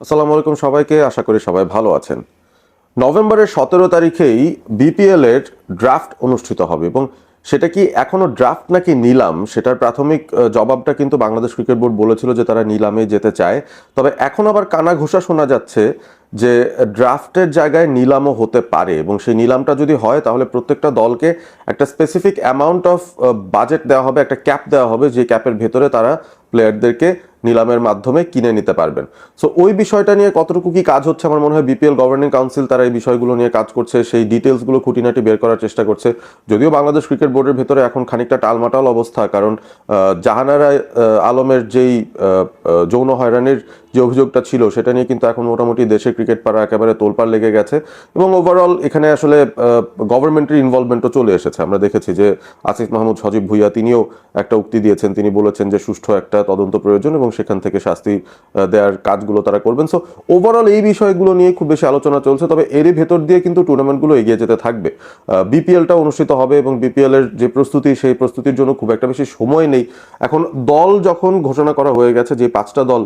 আসসালামু আলাইকুম সবাইকে, আশা করি সবাই ভালো আছেন। নভেম্বরের 17 তারিখেই বিপিএল এর ড্রাফট অনুষ্ঠিত হবে এবং সেটা কি এখনো ড্রাফট নাকি নিলাম, সেটার প্রাথমিক জবাবটা কিন্তু বাংলাদেশ ক্রিকেট বোর্ড বলেছিল যে তারা নিলামে যেতে চায়। তবে এখন আবার কানাঘুষা শোনা যাচ্ছে যে ড্রাফটের জায়গায় নিলামও হতে পারে এবং সেই নিলামটা যদি হয় তাহলে প্রত্যেকটা দলকে একটা স্পেসিফিক অ্যামাউন্ট অফ বাজেট দেওয়া হবে, একটা ক্যাপ দেওয়া হবে, যে ক্যাপের ভেতরে তারা প্লেয়ারদেরকে নিলামের মাধ্যমে কিনে নিতে পারবেন। সো ওই বিষয়টা নিয়ে কতটুকু কি কাজ হচ্ছে, আমার মনে হয় বিপিএল গভর্নিং কাউন্সিল তারা এই বিষয়গুলো নিয়ে কাজ করছে, সেই ডিটেলসগুলো খুঁটিনাটি বের করার চেষ্টা করছে। যদিও বাংলাদেশ ক্রিকেট বোর্ডের ভেতরে এখন খানিকটা টালমাটাল অবস্থা, কারণ জাহানারা আলমের যেই যৌন হয়রানির যে অভিযোগটা ছিল সেটা নিয়ে কিন্তু এখন মোটামুটি দেশের ক্রিকেট পাড়া একেবারে তোলপাড় লেগে গেছে এবং ওভারঅল এখানে আসলে গভর্নমেন্টের ইনভলভমেন্টও চলে এসেছে। আমরা দেখেছি যে আসিফ মাহমুদ সজীব ভুইয়া তিনিও একটা উক্তি দিয়েছেন, তিনি বলেছেন যে সুষ্ঠু একটা তদন্ত প্রয়োজন এবং সেখান থেকে শাস্তি দেওয়ার কাজগুলো তারা করবেন। সো ওভারঅল এই বিষয়গুলো নিয়ে খুব বেশি আলোচনা চলছে, তবে এরই ভেতর দিয়ে কিন্তু টুর্নামেন্টগুলো এগিয়ে যেতে থাকবে। বিপিএলটা অনুষ্ঠিত হবে এবং বিপিএল এর যে প্রস্তুতি, সেই প্রস্তুতির জন্য খুব একটা বেশি সময় নেই। এখন দল যখন ঘোষণা করা হয়ে গেছে, যে 5টা দল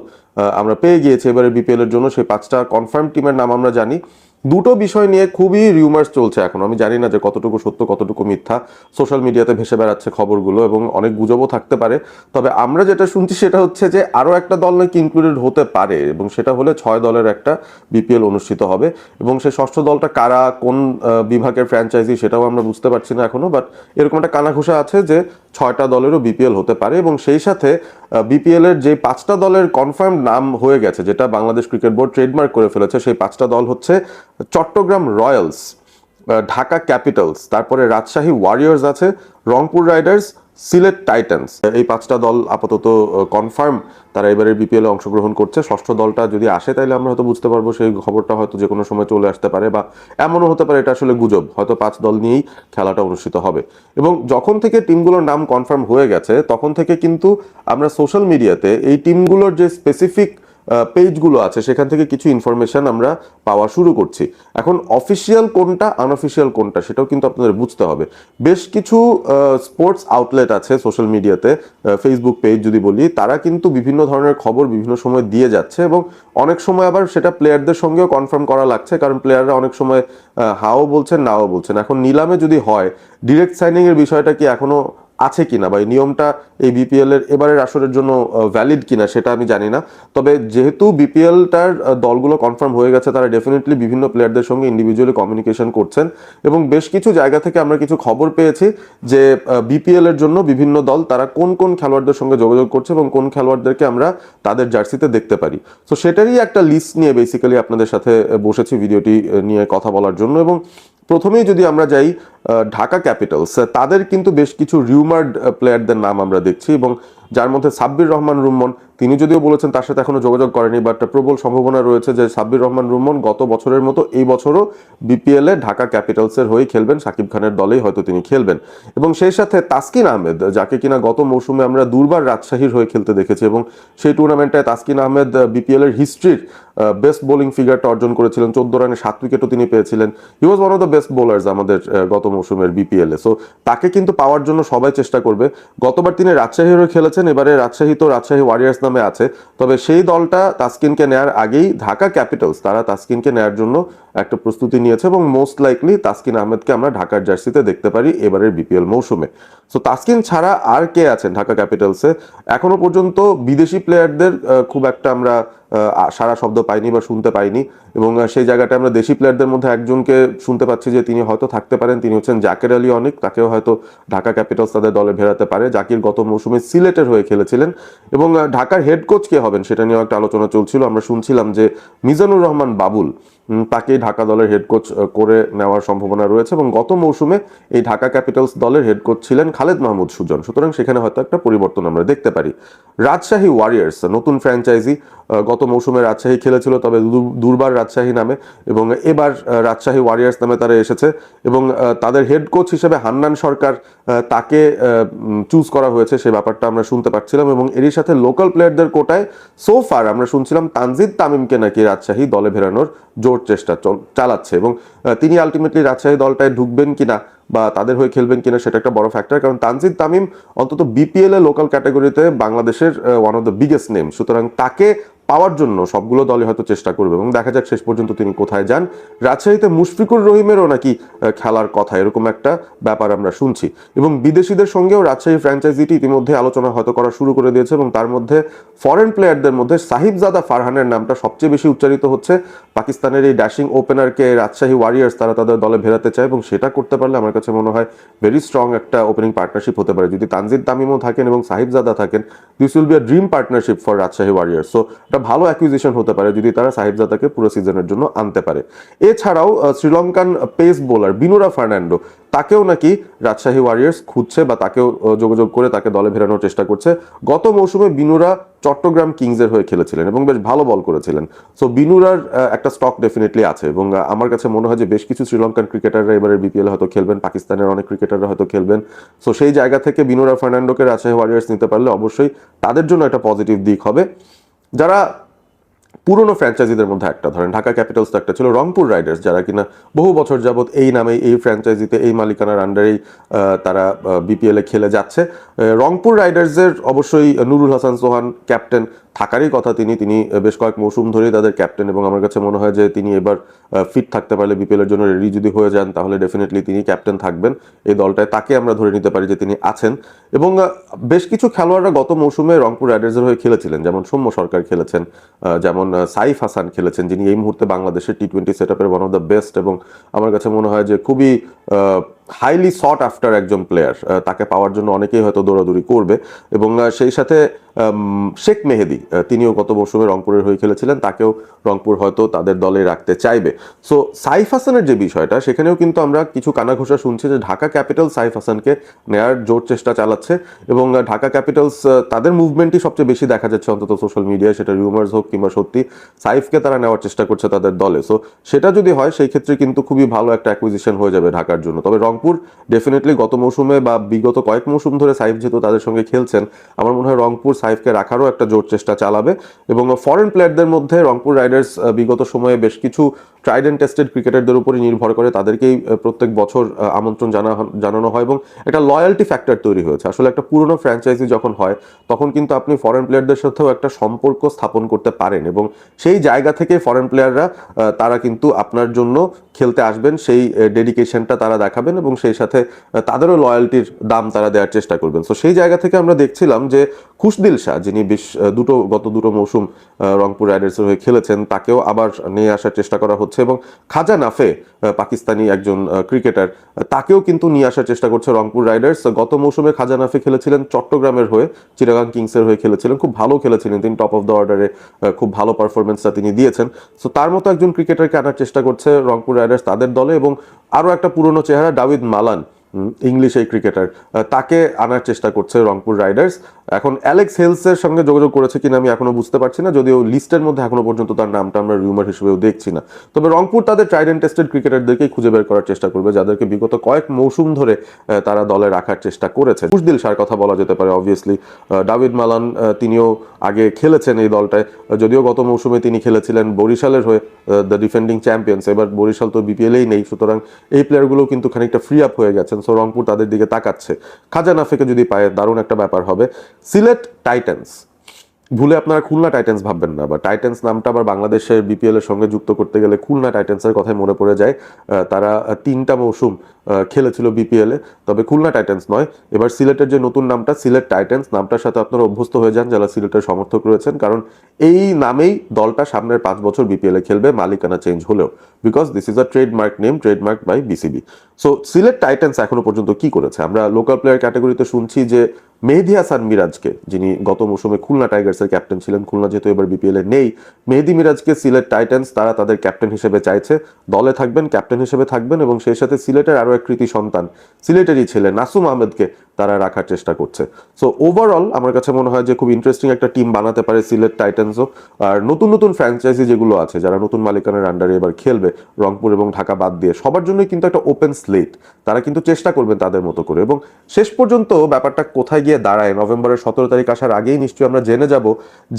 আমরা পেয়ে গিয়েছি এবারে বিপিএল এর জন্য, সেই 5টা কনফার্ম টিমের নাম আমরা জানি। দুটো বিষয় নিয়ে খুবই রিউমার্স চলছে এখন, আমি জানি না যে কতটুকু সত্য কতটুকু মিথ্যা। সোশ্যাল মিডিয়াতে ভেসে বেড়াচ্ছে খবরগুলো এবং অনেক গুজবও থাকতে পারে। তবে আমরা যেটা শুনছি সেটা হচ্ছে যে আরও একটা দল নাকি ইনক্লুডেড হতে পারে এবং সেটা হলে 6 দলের একটা বিপিএল অনুষ্ঠিত হবে এবং সেই ষষ্ঠ দলটা কারা, কোন বিভাগের ফ্র্যাঞ্চাইজি, সেটাও আমরা বুঝতে পারছি না এখনো। বাট এরকম একটা কানাঘুষা আছে যে 6টা দলেরও বিপিএল হতে পারে এবং সেই সাথে বিপিএল এর যে 5টা দলের কনফার্ম নাম হয়ে গেছে, যেটা বাংলাদেশ ক্রিকেট বোর্ড ট্রেডমার্ক করে ফেলেছে, সেই 5টা দল হচ্ছে চট্টগ্রাম রয়্যালস, ঢাকা ক্যাপিটালস, তারপরে রাজশাহী ওয়ারিয়র্স আছে, রংপুর রাইডার্স, সিলেট টাইটান্স। এই 5টা দল আপাতত কনফার্ম তারা এবারে বিপিএল এ অংশগ্রহণ করছে। ষষ্ঠ দলটা যদি আসে তাহলে আমরা হয়তো বুঝতে পারবো, সেই খবরটা হয়তো যে কোনো সময় চলে আসতে পারে, বা এমনও হতে পারে এটা আসলে গুজব, হয়তো 5 দল নিয়েই খেলাটা অনুষ্ঠিত হবে। এবং যখন থেকে টিমগুলোর নাম কনফার্ম হয়ে গেছে তখন থেকে কিন্তু আমরা সোশ্যাল মিডিয়াতে এই টিমগুলোর যে স্পেসিফিক পেজগুলো আছে সেখান থেকে কিছু ইনফরমেশন আমরা পাওয়া শুরু করছি। এখন অফিসিয়াল কোনটা আনঅফিসিয়াল কোনটা সেটাও কিন্তু আপনাদের বুঝতে হবে। বেশ কিছু স্পোর্টস আউটলেট আছে সোশ্যাল মিডিয়াতে, ফেসবুক পেজ যদি বলি, তারা কিন্তু বিভিন্ন ধরনের খবর বিভিন্ন সময় দিয়ে যাচ্ছে এবং অনেক সময় আবার সেটা প্লেয়ারদের সঙ্গেও কনফার্ম করা লাগছে, কারণ প্লেয়াররা অনেক সময় হাও বলছেন নাও বলছেন। এখন নিলামে যদি হয়, ডিরেক্ট সাইনিং এর বিষয়টা কি এখনো আছে কিনা বা এই নিয়মটা এই বিপিএল এর এবারের আসরের জন্য ভ্যালিড কিনা সেটা আমি জানি না। তবে যেহেতু বিপিএলটার দলগুলো কনফার্ম হয়ে গেছে, তারা ডেফিনেটলি বিভিন্ন প্লেয়ারদের সঙ্গে ইন্ডিভিজুয়ালি কমিউনিকেশন করছেন এবং বেশ কিছু জায়গা থেকে আমরা কিছু খবর পেয়েছি যে বিপিএল এর জন্য বিভিন্ন দল তারা কোন কোন খেলোয়াড়দের সঙ্গে যোগাযোগ করছে এবং কোন খেলোয়াড়দেরকে আমরা তাদের জার্সিতে দেখতে পারি। তো সেটারই একটা লিস্ট নিয়ে বেসিক্যালি আপনাদের সাথে বসেছি ভিডিওটি নিয়ে কথা বলার জন্য। এবং প্রথমেই যদি আমরা যাই ঢাকা ক্যাপিটালস, তাদের কিন্তু বেশ কিছু রিউমার্ড প্লেয়ারদের নাম আমরা দেখছি এবং যার মধ্যে সাব্বির রহমান রুম্মন, তিনি যদিও বলেছেন তার সাথে এখনো যোগাযোগ করেনি, বাট প্রবল সম্ভাবনা রয়েছে যে সাব্বির রহমান রুম্মন গত বছরের মতো এই বছরও বিপিএল এ ঢাকা ক্যাপিটালসের হয়েই খেলবেন, সাকিব খানের দলেই হয়তো তিনি খেলবেন। এবং সেই সাথে তাসকিন আহমেদ, যাকে কিনা গত মৌসুমে আমরা দুর্বার রাজশাহীর হয়ে খেলতে দেখেছি এবং সেই টুর্নামেন্টে তাসকিন আহমেদ বিপিএল এর হিস্ট্রির বেস্ট বোলিং ফিগারটা অর্জন করেছিলেন, 14 রানে 7 উইকেটও তিনি পেয়েছিলেন। He was one of the best bowlers আমাদের গত মৌসুমের বিপিএল এ। সো তাকে কিন্তু পাওয়ার জন্য সবাই চেষ্টা করবে। গতবার তিনি রাজশাহীর হয়ে খেলেছেন, এবারে রাজশাহী তো রাজশাহী ওয়ারিয়ার্স নামে আছে, তবে সেই দলটা তাসকিনকে নেয়ার আগেই ঢাকা ক্যাপিটালস তারা তাসকিনকে নেয়ার জন্য একটা প্রস্তুতি নিয়েছে এবং মোস্ট লাইকলি তাসকিন আহমেদকে আমরা ঢাকার জার্সিতে দেখতে পারি এবারের বিপিএল মৌসুমে। সো তাসকিন ছাড়া আর কে আছেন ঢাকা ক্যাপিটালসে? এখনো পর্যন্ত বিদেশি প্লেয়ারদের খুব একটা আমরা সারা শব্দ পাইনি বা শুনতে পাইনি এবং সেই জায়গাটা আমরা দেশি প্লেয়ারদের মধ্যে একজনকে শুনতে পাচ্ছি যে তিনি হয়তো থাকতে পারেন, তিনি হচ্ছেন জাকের আলী অনিক। তাকেও হয়তো ঢাকা ক্যাপিটালস তাদের দলে ভেড়াতে পারে। জাকির গত মৌসুমে সিলেটের হয়ে খেলেছিলেন এবং ঢাকার হেড কোচ কে হবেন সেটা নিয়েও একটা আলোচনা চলছিল। আমরা শুনছিলাম যে মিজানুর রহমান বাবুল, তাকেই ঢাকা দলের হেড কোচ করে নেওয়ার সম্ভাবনা রয়েছে এবং গত মৌসুমে এই ঢাকা ক্যাপিটালস দলের হেড কোচ ছিলেন খালেদ মাহমুদ সুজন। সুতরাং সেখানে হয়তো একটা পরিবর্তন আমরা দেখতে পারি। রাজশাহী ওয়ারিয়ার্স নতুন ফ্র্যাঞ্চাইজি, গত মৌসুমে রাজশাহী খেলেছিল তবে দুর্বার রাজশাহী নামে এবং এবার রাজশাহী ওয়ারিয়ার্স নামে তারা এসেছে এবং তাদের হেড কোচ হিসেবে হান্নান সরকার, তাকে চুজ করা হয়েছে, সে ব্যাপারটা আমরা শুনতে পাচ্ছিলাম। এবং এরই সাথে লোকাল প্লেয়ারদের কোটায় সোফার আমরা শুনছিলাম তানজিদ তামিমকে নাকি রাজশাহী দলে ভেড়ানোর জোর চেষ্টা চালাচ্ছে এবং তিনি আলটিমেটলি রাজশাহী দলটায় ঢুকবেন কিনা বা তাদের হয়ে খেলবেন কিনা সেটা একটা বড় ফ্যাক্টর, কারণ তানজিদ তামিম অন্তত বিপিএল এ লোকাল ক্যাটাগরিতে বাংলাদেশের one of the biggest name. সুতরাং তাকে পাওয়ার জন্য সবগুলো দলই হয়তো চেষ্টা করবে এবং দেখা যাক শেষ পর্যন্ত তিনি কোথায় যান। রাজশাহীতে মুশফিকুর রহিমেরও নাকি খেলার কথা, এরকম একটা ব্যাপার আমরা শুনছি। এবং বিদেশিদের সঙ্গেও রাজশাহী ফ্র্যাঞ্চাইজিটি ইতিমধ্যে আলোচনা হয়তো করা শুরু করে দিয়েছে এবং তার মধ্যে ফরেন প্লেয়ারদের মধ্যে সাহিবজাদা ফারহানের নামটা সবচেয়ে বেশি উচ্চারিত হচ্ছে। পাকিস্তানের এই ড্যাশিং ওপেনারকে রাজশাহী ওয়ারিয়ার্স তারা তাদের দলে ভেড়াতে চায় এবং সেটা করতে পারলে আমার কাছে মনে হয় ভেরি স্ট্রং একটা ওপেনিং পার্টনারশিপ হতে পারে। যদি তানজিদ তামিমও থাকেন এবং সাহিবজাদা থাকেন, this will be a dream partnership for Rajshahi warriors. So এটা ভালো অ্যাকুইজিশন হতে পারে যদি তারা সাহিবজাদাকে পুরো সিজনের জন্য আনতে পারে। এছাড়াও Sri Lankan pace bowler Binura Fernando, তাকেও নাকি রাজশাহী ওয়ারিয়ার্স খুঁজছে বা তাকেও যোগাযোগ করে তাকে দলে ফেরানোর চেষ্টা করছে। গত মৌসুমে বিনুরা চট্টগ্রাম কিংসের হয়ে খেলেছিলেন এবং বেশ ভালো বল করেছিলেন। সো বিনুরার একটা স্টক ডেফিনেটলি আছে এবং আমার কাছে মনে হয় যে বেশ কিছু শ্রীলঙ্কান ক্রিকেটাররা এবারে বিপিএল হয়তো খেলবেন, পাকিস্তানের অনেক ক্রিকেটাররা হয়তো খেলবেন। সো সেই জায়গা থেকে বিনুরা ফার্নান্ডোকে রাজশাহী ওয়ারিয়ার্স নিতে পারলে অবশ্যই তাদের জন্য একটা পজিটিভ দিক হবে। যারা পুরনো ফ্র্যাঞ্চাইজিদের মধ্যে একটা, ধরেন ঢাকা ক্যাপিটালস তো একটা ছিল, রংপুর রাইডার্স যারা কিনা বহু বছর যাবত এই নামে এই ফ্র্যাঞ্চাইজিতে এই মালিকানার আন্ডারেই তারা বিপিএল এ খেলে যাচ্ছে। রংপুর রাইডার্সের অবশ্যই নুরুল হাসান সোহান ক্যাপ্টেন থাকারই কথা, তিনি বেশ কয়েক মৌসুম ধরেই তাদের ক্যাপ্টেন এবং আমার কাছে মনে হয় যে তিনি এবার ফিট থাকতে পারলে বিপিএল এর জন্য রেডি যদি হয়ে যান তাহলে ডেফিনেটলি তিনি ক্যাপ্টেন থাকবেন এই দলটায়, তাকে আমরা ধরে নিতে পারি যে তিনি আছেন। এবং বেশ কিছু খেলোয়াড়রা গত মৌসুমে রংপুর রাইডার্সের হয়ে খেলেছিলেন, যেমন সৌম্য সরকার খেলেছেন, যেমন সাইফ হাসান খেলেছেন, যিনি এই মুহূর্তে বাংলাদেশের টি-20 সেটআপের ওয়ান অফ দ্য বেস্ট এবং আমার কাছে মনে হয় যে খুবই হাইলি সট আফটার একজন প্লেয়ার। তাকে পাওয়ার জন্য অনেকেই হয়তো দৌড়াদৌড়ি করবে। এবং সেই সাথে শেখ মেহেদি, তিনিও গত মৌসুমে রংপুরের হয়ে খেলেছিলেন, তাকেও রংপুর হয়তো তাদের দলে রাখতে চাইবে। সো সাইফ হাসানের যে বিষয়টা, সেখানেও কিন্তু আমরা কিছু কানাঘোষা শুনছি যে ঢাকা ক্যাপিটাল সাইফ হাসানকে নেয়ার জোর চেষ্টা চালাচ্ছে এবং ঢাকা ক্যাপিটালস তাদের মুভমেন্টই সবচেয়ে বেশি দেখা যাচ্ছে অন্তত সোশ্যাল মিডিয়ায়, সেটা রিউমার্স হোক কিংবা সত্যি, সাইফকে তারা নেওয়ার চেষ্টা করছে তাদের দলে। সো সেটা যদি হয় সেই ক্ষেত্রে কিন্তু খুবই ভালো একটা অ্যাকুইজিশন হয়ে যাবে ঢাকার জন্য। তবে রংপুর ডেফিনেটলি গত মৌসুমে বা বিগত কয়েক মৌসুম ধরে সাইফ যেহেতু তাদের সঙ্গে খেলছেন, আমার মনে হয় রংপুর সাইফকে রাখারও একটা জোর চেষ্টা চালাবে। এবং ফরেন প্লেয়ারদের মধ্যে রংপুর রাইডার্স বিগত সময়ে বেশ কিছু ট্রাইড অ্যান্ড টেস্টেড ক্রিকেটারদের উপরই নির্ভর করে, তাদেরকেই প্রত্যেক বছর আমন্ত্রণ জানানো হয় এবং একটা লয়্যালটি ফ্যাক্টর তৈরি হয়েছে। আসলে একটা পুরনো ফ্র্যাঞ্চাইজি যখন হয় তখন কিন্তু আপনি ফরেন প্লেয়ারদের সাথেও একটা সম্পর্ক স্থাপন করতে পারেন এবং সেই জায়গা থেকে ফরেন প্লেয়াররা তারা কিন্তু আপনার জন্য খেলতে আসবেন, সেই ডেডিকেশনটা তারা দেখাবেন এবং সেই সাথে তাদেরও লয়্যালটির দাম তারা দেওয়ার চেষ্টা করবেন। সো সেই জায়গা থেকে আমরা দেখছিলাম যে খুশদিল শাহ, যিনি গত দুটো মৌসুম রংপুর রাইডার্সের হয়ে খেলেছেন, তাকেও আবার নিয়ে আসার চেষ্টা করা হচ্ছে এবং খাজা নাফে, পাকিস্তানি একজন ক্রিকেটার, তাকেও কিন্তু নিয়ে আসার চেষ্টা করছে রংপুর রাইডার্স। গত মৌসুমে খাজা নাফে খেলেছিলেন চট্টগ্রামের হয়ে, চিটাগাং কিংসের হয়ে খেলেছিলেন, খুব ভালো খেলেছিলেন তিনি, টপ অফ দ্য অর্ডারে খুব ভালো পারফরমেন্সটা তিনি দিয়েছেন। সো তার মতো একজন ক্রিকেটারকে আনার চেষ্টা করছে রংপুর রাইডার্স তাদের দলে। এবং আরও একটা পুরনো চেহারা ডাভিদ মালান, ইংলিশ এই ক্রিকেটার, তাকে আনার চেষ্টা করছে রংপুর রাইডার্স। এখন অ্যালেক্স হেলসের সঙ্গে যোগাযোগ করেছে কিনা আমি এখনো বুঝতে পারছি না, যদিও লিস্টের মধ্যে এখনো পর্যন্ত তার নামটা আমরা রিউমার হিসেবেও দেখছি না। তবে রংপুর তাদের ট্রাইড অ্যান্ড টেস্টেড ক্রিকেটারদেরকেই খুঁজে বের করার চেষ্টা করবে, যাদেরকে বিগত কয়েক মৌসুম ধরে তারা দলে রাখার চেষ্টা করেছে। খুশদিল শাহর কথা বলা যেতে পারে অবভিয়াসলি। ডাভিড মালান, তিনিও আগে খেলেছেন এই দলটায়, যদিও গত মৌসুমে তিনি খেলেছিলেন বরিশালের হয়ে, দ্য ডিফেন্ডিং চ্যাম্পিয়ন্স। এবার বরিশাল তো বিপিএলেই নেই, সুতরাং এই প্লেয়ারগুলো কিন্তু খানিকটা ফ্রি আপ হয়ে গেছেন। সো রংপুর তাদের দিকে তাকাচ্ছে। খাজা নাফেকে যদি পায় দারুণ একটা ব্যাপার হবে। সিলেট টাইটান্স, ভুলে আপনারা খুলনা টাইটান্স ভাববেন না, বা টাইটান্স নামটা আবার বাংলাদেশের বিপিএল এর সঙ্গে যুক্ত করতে গেলে খুলনা টাইটান্সের কথাই মনে পড়ে যায়। তারা 3টা মৌসুম খেলেছিল বিপিএল এ, তবে খুলনা টাইটান্স নয়। এবার সিলেটের যে নতুন নামটা সিলেট টাইটান্স, নামটার সাথে আপনারা অভ্যস্ত হয়ে যান যারা সিলেটের সমর্থক রয়েছেন, কারণ এই নামেই দলটা সামনের 5 বছর বিপিএল এ খেলবে, মালিকানা চেঞ্জ হলেও, because this is a trademark name, trademark by BCB. So Sylhet Titans এখনো পর্যন্ত কি করেছে, আমরা লোকাল প্লেয়ার ক্যাটাগরিতে শুনছি যে মেহেদী হাসান মিরাজকে, যিনি গত মৌসুমে খুলনা টাইগার্সের ক্যাপ্টেন ছিলেন, খুলনা যেহেতু এবার বিপিএল এ নেই, মেহেদী মিরাজকে সিলেট টাইটান্স তারা তাদের ক্যাপ্টেন হিসেবে চাইছে, দলে থাকবেন, ক্যাপ্টেন হিসেবে থাকবেন এবং সেই সাথে সিলেটের আরও এক কৃতি সন্তান, সিলেটেরই ছেলে নাসুম আহমেদকে তারা রাখার চেষ্টা করছে। সো ওভারঅল আমার কাছে মনে হয় যে খুব ইন্টারেস্টিং একটা টিম বানাতে পারে সিলেট টাইটান্সও। আর নতুন নতুন ফ্র্যাঞ্চাইজি যেগুলো আছে, যারা নতুন মালিকানার আন্ডারে এবার খেলবে, রংপুর এবং ঢাকা বাদ দিয়ে, সবার জন্যই কিন্তু একটা ওপেন স্লেট, তারা কিন্তু চেষ্টা করবেন তাদের মতো করে। এবং শেষ পর্যন্ত ব্যাপারটা কোথায় গিয়ে দাঁড়ায়, নভেম্বরের 17 তারিখ আসার আগেই নিশ্চয়ই আমরা জেনে যাব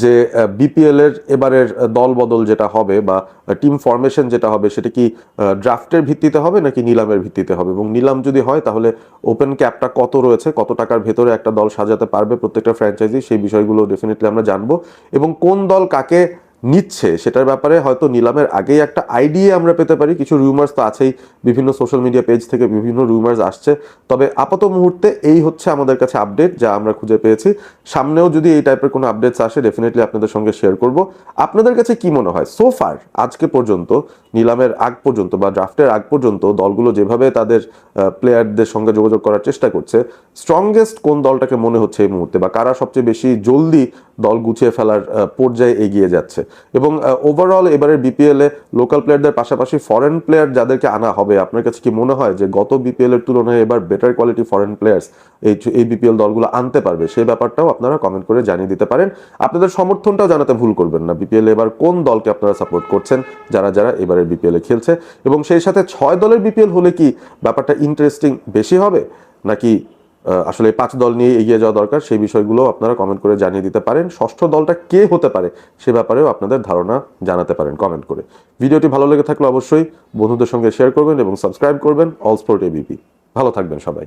যে বিপিএল এর এবারের দল বদল যেটা হবে বা টিম ফরমেশন যেটা হবে সেটা কি ড্রাফটের ভিত্তিতে হবে নাকি নিলামের ভিত্তিতে হবে, এবং নিলাম যদি হয় তাহলে ওপেন ক্যাপটা কত রয়েছে, কত টাকার ভেতরে একটা দল সাজাতে পারবে প্রত্যেকটা ফ্র্যাঞ্চাইজি, সেই বিষয়গুলো ডেফিনেটলি আমরা জানবো। এবং কোন দল কাকে নিচ্ছে সেটার ব্যাপারে হয়তো নিলামের আগেই একটা আইডিয়া আমরা পেতে পারি। কিছু রিউমার্স তো আছেই, বিভিন্ন সোশ্যাল মিডিয়া পেজ থেকে বিভিন্ন রিউমার্স আসছে। তবে আপাত মুহূর্তে এই হচ্ছে আমাদের কাছে আপডেট যা আমরা খুঁজে পেয়েছি। সামনেও যদি এই টাইপের কোনো আপডেটস আসে ডেফিনেটলি আপনাদের সঙ্গে শেয়ার করব। আপনাদের কাছে কি মনে হয় সো ফার আজকে পর্যন্ত, নিলামের আগ পর্যন্ত বা ড্রাফটের আগ পর্যন্ত দলগুলো যেভাবে তাদের প্লেয়ারদের সঙ্গে যোগাযোগ করার চেষ্টা করছে, স্ট্রংগেস্ট কোন দলটাকে মনে হচ্ছে এই মুহূর্তে, বা কারা সবচেয়ে বেশি জলদি দল গুছিয়ে ফেলার পর্যায়ে এগিয়ে যাচ্ছে? এবং ওভারঅল এবারের বিপিএল এ লোকাল প্লেয়ারদের পাশাপাশি ফরেন প্লেয়ার যাদেরকে আনা হবে, আপনার কাছে কি মনে হয় যে গত বিপিএল এর তুলনায় এবার বেটার কোয়ালিটি ফরেন প্লেয়ার্স এই বিপিএল দলগুলো আনতে পারবে? সেই ব্যাপারটাও আপনারা কমেন্ট করে জানিয়ে দিতে পারেন। আপনাদের সমর্থনটাও জানাতে ভুল করবেন না, বিপিএল এবার কোন দলকে আপনারা সাপোর্ট করছেন, যারা যারা এবারের বিপিএল এ খেলছে। এবং সেই সাথে 6 দলের বিপিএল হলে কি ব্যাপারটা ইন্টারেস্টিং বেশি হবে, নাকি আসলে 5 দল নিয়ে এগিয়ে যাওয়া দরকার, সেই বিষয়গুলো আপনারা কমেন্ট করে জানিয়ে দিতে পারেন। ষষ্ঠ দলটা কে হতে পারে সে ব্যাপারেও আপনাদের ধারণা জানাতে পারেন কমেন্ট করে। ভিডিওটি ভালো লেগে থাকলে অবশ্যই বন্ধুদের সঙ্গে শেয়ার করবেন এবং সাবস্ক্রাইব করবেন অল স্পোর্ট এবিপি। ভালো থাকবেন সবাই।